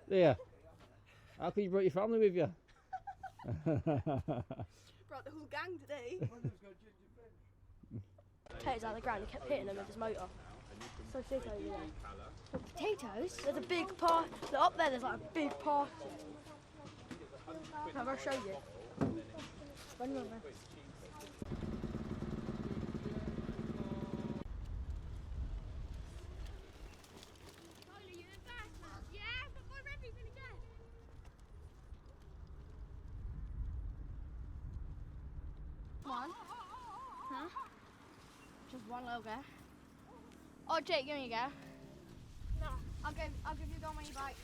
Yeah. How can you brought your family with you? Brought the whole gang today. Potatoes out of the ground, he kept hitting them with his motor. So sick over there. Potatoes? There's a big part. Look, up there, there's like a big part. I'm going to show you. Run your over. One. Huh? Just one little go. Oh, Jake, give me a go. No. I'll give you a go when you bite.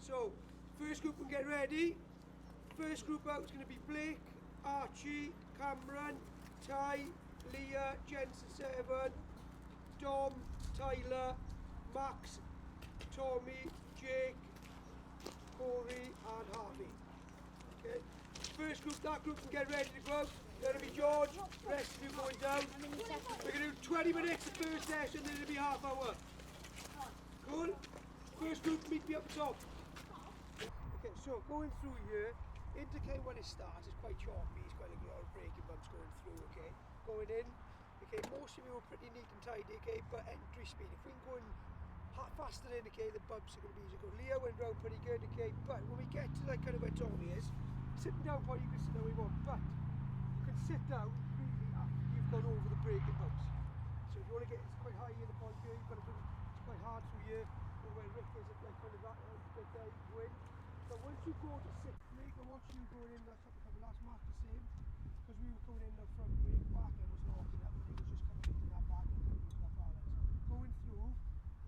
So, first group can get ready. First group out is going to be Blake, Archie, Cameron, Ty, Leah, Jensen 7, Dom, Tyler, Max, Tommy, Jake, Corey and Harvey. Okay. First group, that group can get ready to go out. That'll be George, rest of you going down. We're going to do 20 minutes the first session, then it'll be half hour. Cool? First group, meet me up top. Okay, so going through here, indicate when it starts, it's quite choppy, it's quite like a lot of braking bumps going through, okay? Going in, okay, most of you are pretty neat and tidy, okay, but entry speed, if we can go in faster in, okay, the bumps are going to be easier. Leo went round pretty good, okay, but when we get to like kind of where Tommy is, sitting down point you can sit down where you want, but you can sit down really after you've gone over the braking bumps. So if you want to get, it's quite high in the point here, you've got to go, it's quite hard through here, where Rick is, like kind of that bit there, you go in. But once you go to sit brake, I watch you going in, that's last mark the same, because we were going in the front brake, back end was locking up, and it was just coming into that back and using that balance. Going through,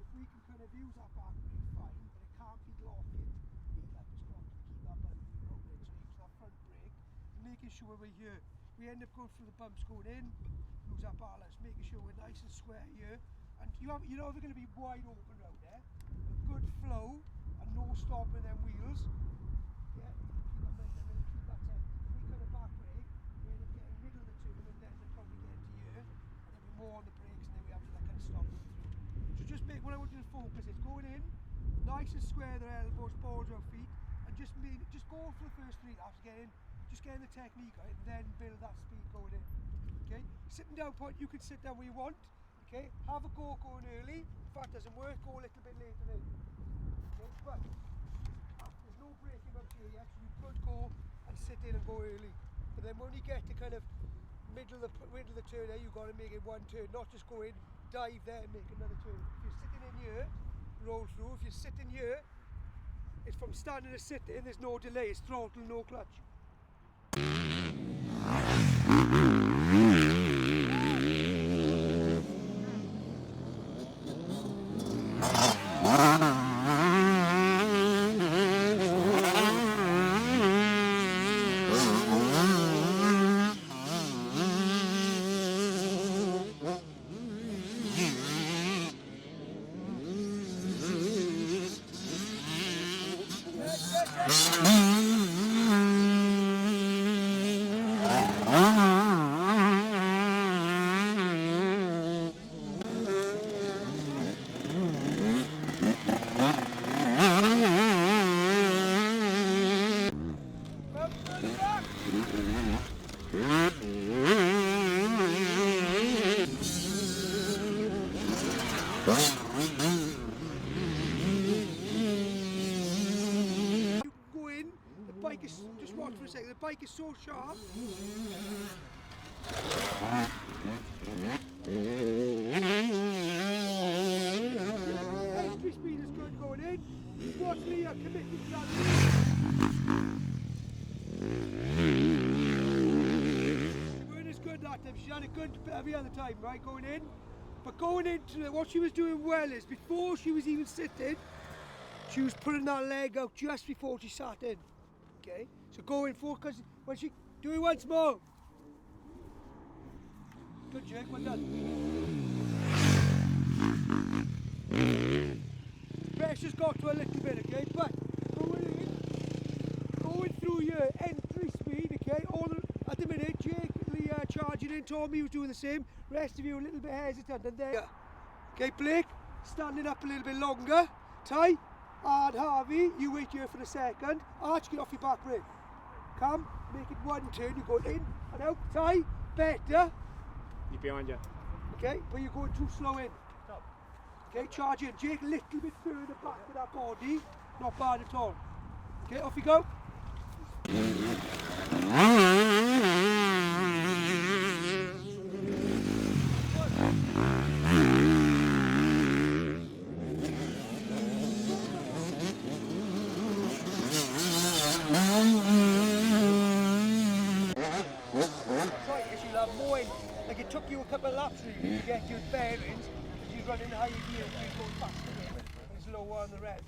if we can kind of use that back brake, fine, but it can't be locking, we let us go to keep that button rolling. So use that front brake, and making sure we're here. We end up going through the bumps going in, lose that balance, making sure we're nice and square here. And you know they're going to be wide open around there, a good flow and no stopping them wheels. Yeah, keep that momentum and keep that tight. If we kind of back brake, we end up getting middle of the turn and then they'll probably get into here, and then we're more on the brakes and then we have to like kind of stop them through. So just make, what I want you to focus is going in, nice and square their elbows, balls or feet, and just go for the first 3 laps, just getting the technique right, and then build that speed going in. Okay, sitting down point, you can sit down where you want. Okay, have a go going early. If that doesn't work, go a little bit later in. Okay, but there's no braking up here yet, so you could go and sit in and go early. But then when you get to kind of middle of the turn there, you've got to make it one turn, not just go in, dive there and make another turn. If you're sitting in here, roll through. If you're sitting here, it's from standing to sitting, there's no delay, it's throttle, no clutch. Go in, the bike is, just watch for a second, the bike is so sharp. Entry speed is good going in. Watch Leah committed to that. She weren't as good that time, she had a good every other time, right, going in. But going into what she was doing well is, before she was even sitting, she was putting that leg out just before she sat in. Okay? So go in for, because when she, do it once more. Good Jake, well done. Pressure's got to a little bit, okay? But going through your entry speed, okay? At the minute, Jake, Leah charging in, Tommy was doing the same. Rest of you a little bit hesitant, and there. Okay, Blake, standing up a little bit longer. Ty, and Harvey, you wait here for a second. Arch, get off your back brake. Come, make it one turn, you go in and out. Ty, better. He's behind you. Okay, but you're going too slow in. Okay, charge in. Jake, a little bit further back with that body. Not bad at all. Okay, off you go. Like it took you a couple of laps really to get your bearings, because you're running higher gear and you're going faster and it's lower on the red.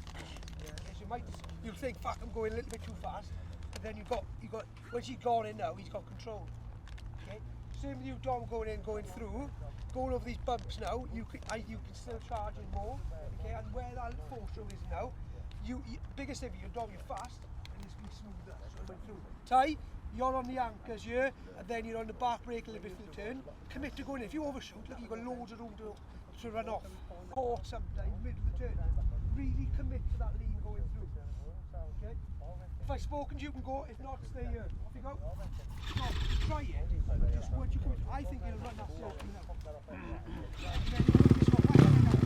You'll think, fuck, I'm going a little bit too fast, but then you've got when she's gone in now, he's got control. Okay? Same with you, Dom, going in, going through, going over these bumps now, you can still charge in more. Okay, and where that four-stroke is now, biggest thing for you, Dom, you're fast and it's been smoother. So it went through. Ty, you're on the anchors here, and then you're on the back brake a little bit for the turn. Commit to going in. If you overshoot, look, you've got loads of room to run off. Caught sometimes, middle of the turn. Really commit to that lean going through. Okay? If I've spoken to you, you can go. If not, stay here. Off you go. No, try it. Just once you commit, I think you'll run that circle now. And then you move this one back and down.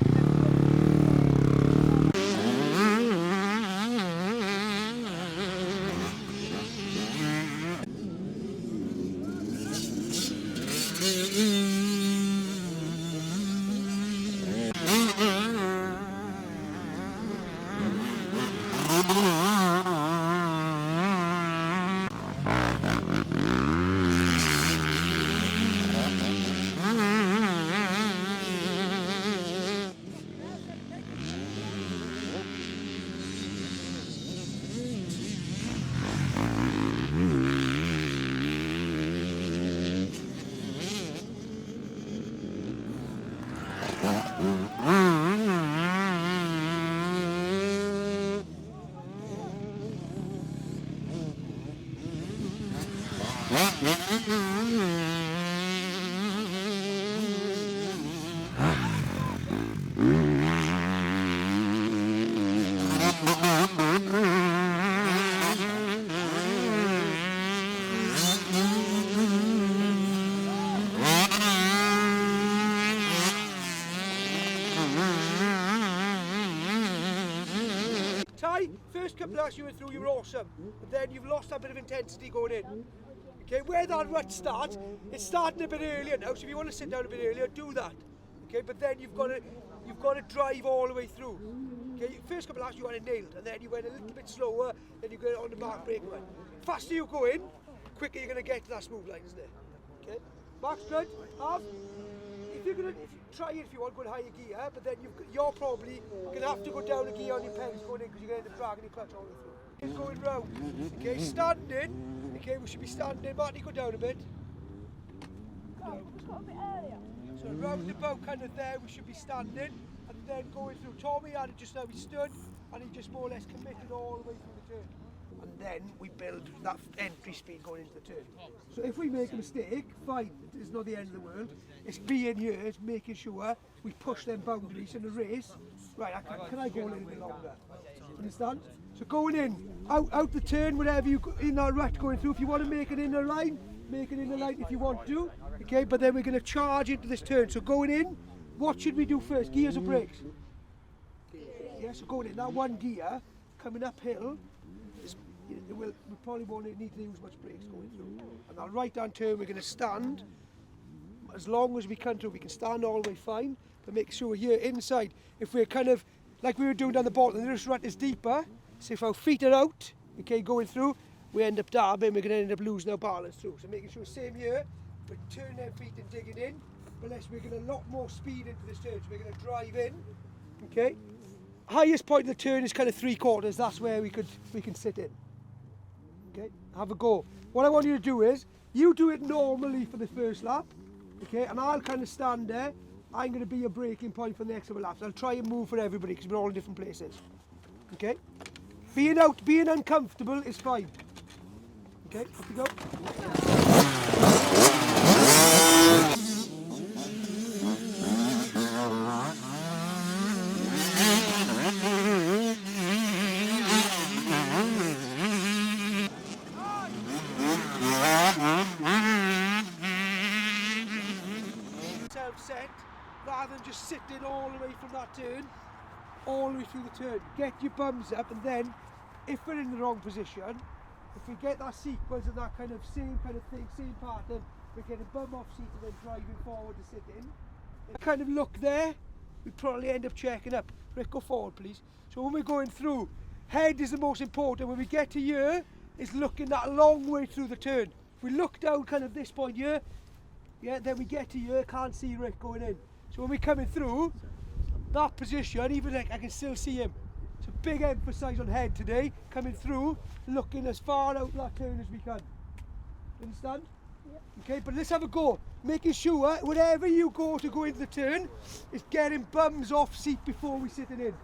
Ty, first couple of laps you went through, you were awesome, but then you've lost a bit of intensity going in. Okay, where that rut starts, it's starting a bit earlier now, so if you want to sit down a bit earlier, do that. Okay, but then you've got to drive all the way through. Okay, first couple of laps you got it nailed, and then you went a little bit slower, then you get on the back brake one. Faster you go in, quicker you're going to get to that smooth line, isn't it? Okay, Max, good. Half. If you try it if you want, go in higher gear, but then you're probably going to have to go down a gear on your pedals going in, because you're going to end up dragging your clutch all the way through. It's going round. Okay, standing. Okay, we should be standing. Marty, go down a bit. So round about kind of there, we should be standing, and then going through. Tommy had it just now, he stood, and he just more or less committed all the way through the turn. And then we build that entry speed going into the turn. So if we make a mistake, fine, it's not the end of the world. It's being here, it's making sure we push them boundaries in the race. Right, can I go a little bit longer? Understand? So going in, out the turn, whatever you in that rut going through, if you want to make it in the line, make it in the line if you want to. Okay, but then we're going to charge into this turn. So going in, what should we do first? Gears or brakes? Yeah, so going in, that one gear, coming uphill, we probably won't need to use much brakes going through. And that right hand turn we're going to stand as long as we can through. We can stand all the way fine, but make sure here inside, if we're kind of like we were doing down the bottom, this rut is deeper, so if our feet are out, okay, going through, we end up dabbing, we're going to end up losing our balance through. So making sure same here, we're turning our feet and digging in, but we're going to lock more speed into this turn, so we're going to drive in, okay. Highest point of the turn is kind of 3/4, that's where we can sit in. Okay, have a go. What I want you to do is, you do it normally for the first lap, okay, and I'll kind of stand there. I'm going to be your braking point for the next couple of laps. I'll try and move for everybody because we're all in different places. Okay, being uncomfortable is fine. Okay, off we go. Set rather than just sitting all the way from that turn all the way through the turn. Get your bums up, and then if we're in the wrong position, if we get that sequence and that kind of same thing, same pattern, we get a bum off seat and then driving forward to sit in. Kind of look there, we probably end up checking up. Rick, go forward please. So when we're going through, head is the most important. When we get to here, it's looking that long way through the turn. If we look down kind of this point here, yeah, then we get to here, can't see Rick going in. So when we're coming through, that position, even like I can still see him. It's a big emphasis on head today, coming through, looking as far out that turn as we can. Understand? Yep. Okay, but let's have a go. Making sure, wherever you go to go into the turn, is getting bums off seat before we sit it in.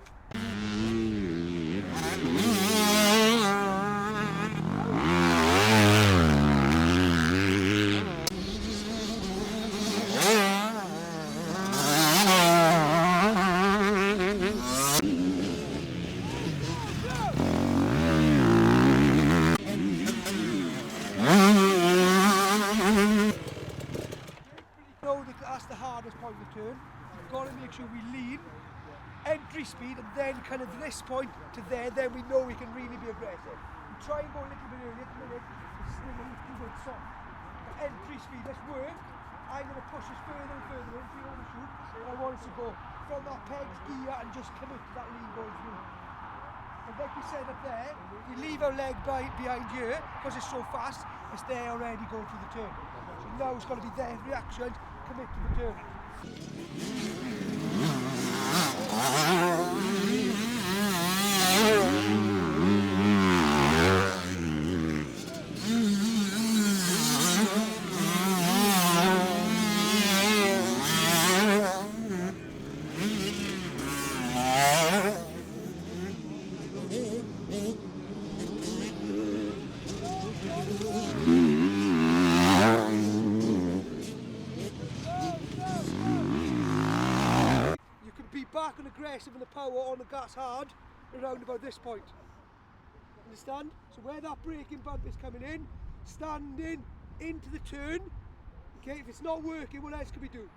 That's the hardest point of the turn. We've got to make sure we lean, entry speed, and then kind of this point to there, then we know we can really be aggressive. We try and go a little bit early at the minute, it's still a little bit soft. But entry speed, let's work. I'm going to push us further and further in, so you want to shoot, and I want us to go from that pegs gear and just commit to that lean going through. And like we said up there, we leave our leg behind here, because it's so fast, it's there already going through the turn. So now it's got to be there, reaction, commit to the turn. Back and aggressive and the power on the gas hard around about this point. Understand? So where that braking bump is coming in, standing into the turn. Okay, if it's not working, what else can we do?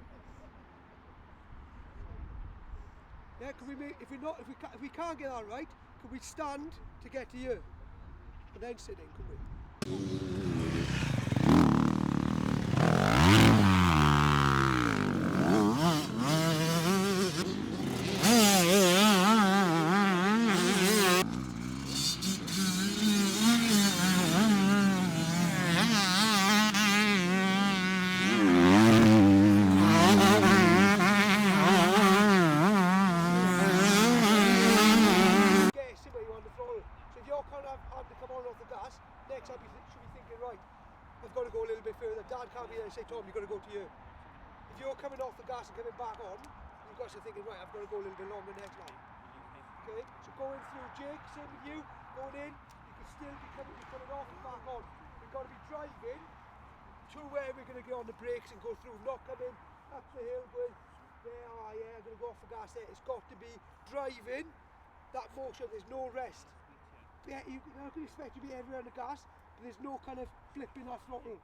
Yeah, can we make, if we can't get that right, can we stand to get to here? And then sit in, can we? Next up, you should be thinking, right, I've got to go a little bit further. Dad can't be there and say, Tom, you've got to go to here. If you're coming off the gas and coming back on, you've got to start thinking, right, I've got to go a little bit longer next line. okay? So going through, Jake, same with you, going in, you can still be coming off and back on. We've got to be driving to where we're going to get on the brakes and go through, not coming up the hill going, there, oh yeah, I'm going to go off the gas there. It's got to be driving, that motion, there's no rest. Yeah, you're not going to expect to be everywhere on the gas, but there's no kind of flipping that throttle.